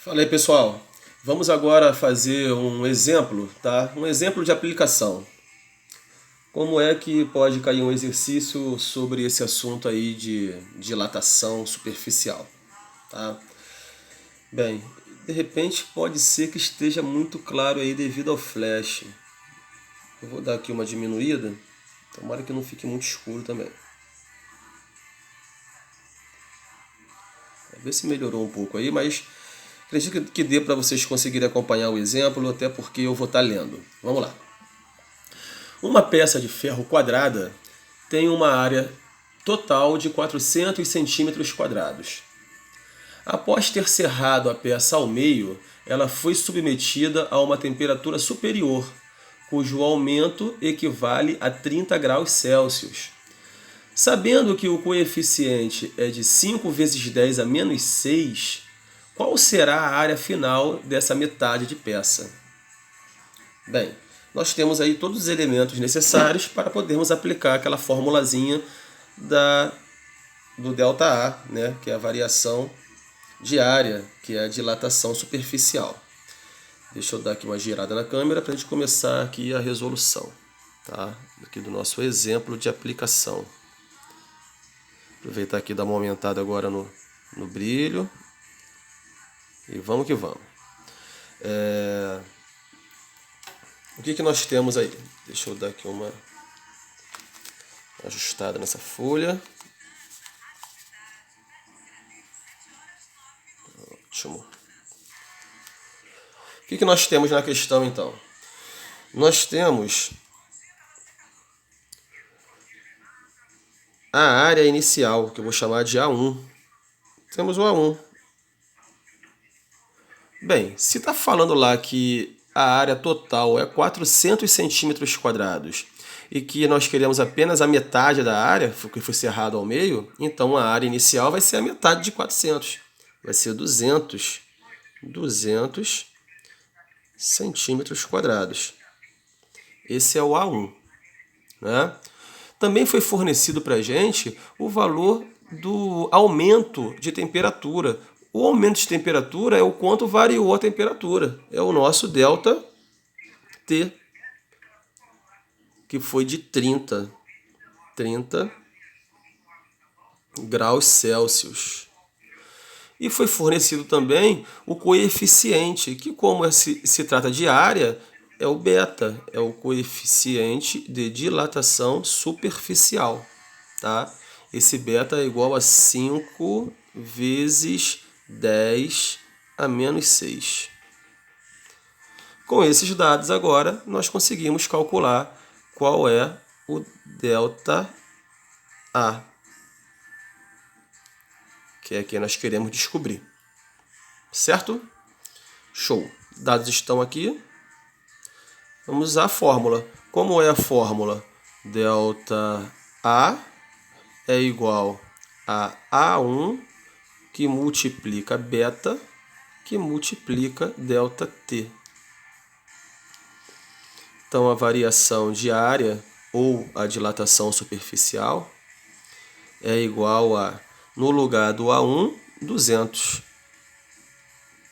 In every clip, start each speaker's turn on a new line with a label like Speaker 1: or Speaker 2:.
Speaker 1: Fala aí, pessoal. Vamos agora fazer um exemplo, tá? Um exemplo de aplicação. Como é que pode cair um exercício sobre esse assunto aí de dilatação superficial, tá? Bem, de repente pode ser que esteja muito claro aí devido ao flash. Eu vou dar aqui uma diminuída, tomara que não fique muito escuro também. Vê se melhorou um pouco aí, mas acredito que dê para vocês conseguirem acompanhar o exemplo, até porque eu vou estar lendo. Vamos lá. Uma peça de ferro quadrada tem uma área total de 400 centímetros quadrados. Após ter serrado a peça ao meio, ela foi submetida a uma temperatura superior, cujo aumento equivale a 30 graus Celsius. Sabendo que o coeficiente é de 5 vezes 10 a menos 6, qual será a área final dessa metade de peça? Bem, nós temos aí todos os elementos necessários para podermos aplicar aquela formulazinha do ΔA, né, que é a variação de área, que é a dilatação superficial. Deixa eu dar aqui uma girada na câmera para a gente começar aqui a resolução, tá? Aqui do nosso exemplo de aplicação. Aproveitar aqui e dar uma aumentada agora no brilho. E vamos que vamos. O que nós temos aí? Deixa eu dar aqui uma ajustada nessa folha. Ótimo. O que nós temos na questão então? Nós temos a área inicial, que eu vou chamar de A1. Temos o A1. Bem, se está falando lá que a área total é 400 centímetros quadrados e que nós queremos apenas a metade da área, que foi serrado ao meio, então a área inicial vai ser a metade de 400. Vai ser 200 centímetros quadrados. Esse é o A1. Né? Também foi fornecido para a gente o valor do aumento de temperatura. O aumento de temperatura é o quanto variou a temperatura. É o nosso ΔT, que foi de 30 graus Celsius. E foi fornecido também o coeficiente, que como se trata de área, é o beta, é o coeficiente de dilatação superficial. Tá? Esse beta é igual a 5 vezes 10 a menos 6. Com esses dados agora, nós conseguimos calcular qual é o ΔA, que é que nós queremos descobrir. Certo? Show. Dados estão aqui. Vamos usar a fórmula. Como é a fórmula? ΔA é igual a A1 que multiplica beta que multiplica ΔT. Então a variação de área ou a dilatação superficial é igual a, no lugar do A1, 200.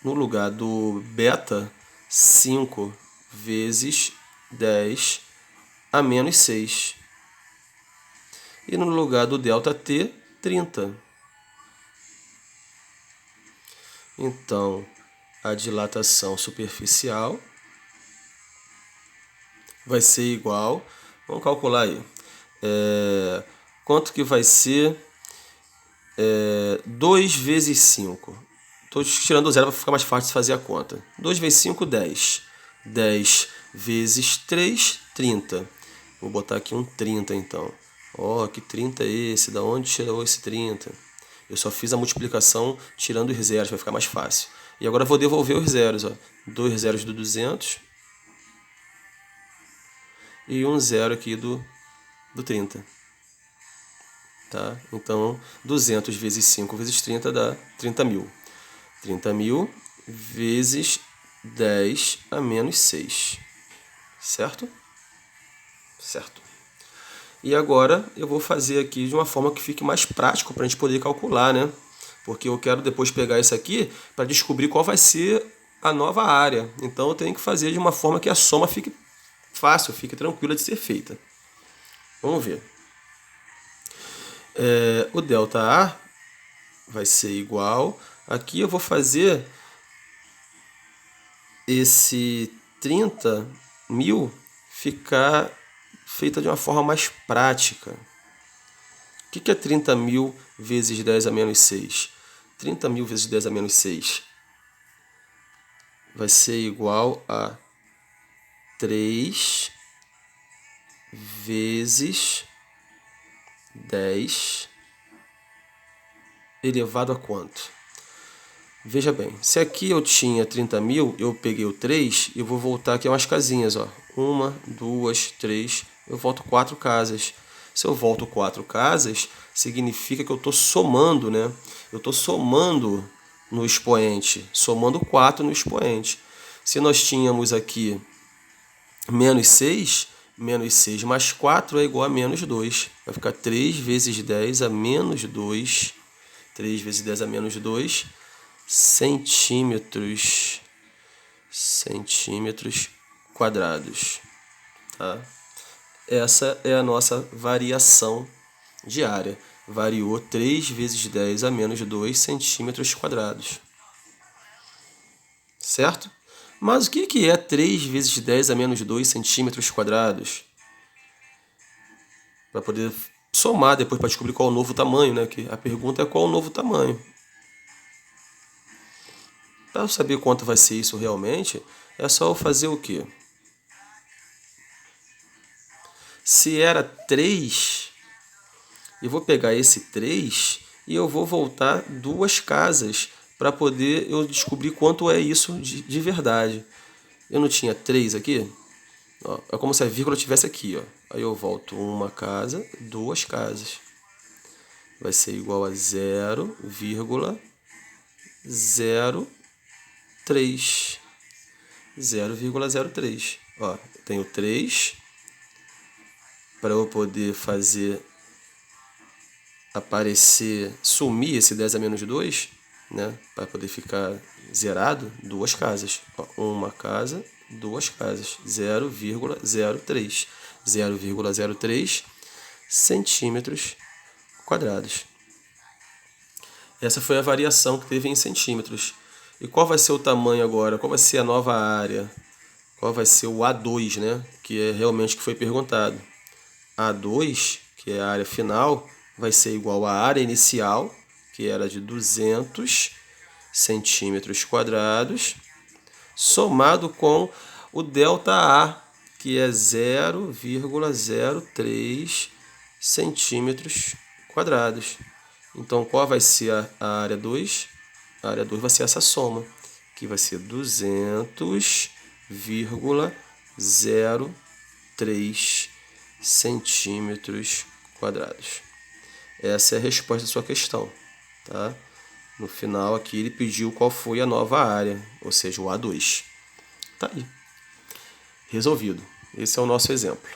Speaker 1: No lugar do beta, 5 vezes 10 a menos 6. E no lugar do ΔT, 30. Então, a dilatação superficial vai ser igual, vamos calcular aí, quanto que vai ser 2 vezes 5. Estou tirando o zero para ficar mais fácil de fazer a conta. 2 vezes 5, 10. 10 vezes 3, 30. Vou botar aqui um 30 então. Que 30 é esse? Da onde tirou esse 30? Eu só fiz a multiplicação tirando os zeros, vai ficar mais fácil. E agora eu vou devolver os zeros. 2 zeros do 200 e um zero aqui do 30. Tá? Então, 200 vezes 5 vezes 30 dá 30 mil. 30 mil vezes 10 a menos 6. Certo? Certo. E agora eu vou fazer aqui de uma forma que fique mais prático para a gente poder calcular, né? porque eu quero depois pegar isso aqui para descobrir qual vai ser a nova área. Então eu tenho que fazer de uma forma que a soma fique fácil, fique tranquila de ser feita. Vamos ver. O ΔA vai ser igual. Aqui eu vou fazer esse 30.000 ficar feita de uma forma mais prática. O que é 30.000 vezes 10 a menos 6? 30.000 vezes 10 a menos 6 vai ser igual a 3 vezes 10 elevado a quanto? Veja bem, se aqui eu tinha 30.000, eu peguei o 3 e eu vou voltar aqui umas casinhas. Ó. 1, 2, 3, eu volto 4 casas. Se eu volto 4 casas, significa que eu estou somando, né? Eu estou somando no expoente, somando 4 no expoente. Se nós tínhamos aqui menos 6 mais 4 é igual a menos 2. Vai ficar 3 vezes 10 a menos 2. 3 vezes 10 a menos 2 centímetros quadrados. Tá? Essa é a nossa variação de área. Variou 3 vezes 10 a menos 2 centímetros quadrados. Certo? Mas o que é 3 vezes 10 a menos 2 centímetros quadrados? Para poder somar depois para descobrir qual é o novo tamanho, né? Que a pergunta é qual é o novo tamanho. Para saber quanto vai ser isso realmente, é só eu fazer o quê? Se era 3, eu vou pegar esse 3 e eu vou voltar 2 casas para poder eu descobrir quanto é isso de verdade. Eu não tinha 3 aqui? Ó, é como se a vírgula estivesse aqui. Ó. Aí eu volto 1 casa, 2 casas. Vai ser igual a 0,03. 0,03. Ó, tenho 3 para eu poder fazer aparecer, sumir esse 10 a menos 2, né? Para poder ficar zerado, 2 casas. Ó, 1 casa, 2 casas. 0,03. 0,03 centímetros quadrados. Essa foi a variação que teve em centímetros. E qual vai ser o tamanho agora? Qual vai ser a nova área? Qual vai ser o A2, né? Que é realmente o que foi perguntado. A2, que é a área final, vai ser igual à área inicial, que era de 200 centímetros quadrados, somado com o ΔA, que é 0,03 centímetros quadrados. Então, qual vai ser a área 2? A área 2 vai ser essa soma, que vai ser 200,03 centímetros quadrados. Essa é a resposta da sua questão. Tá? No final aqui ele pediu qual foi a nova área, ou seja, o A2. Tá aí. Resolvido. Esse é o nosso exemplo.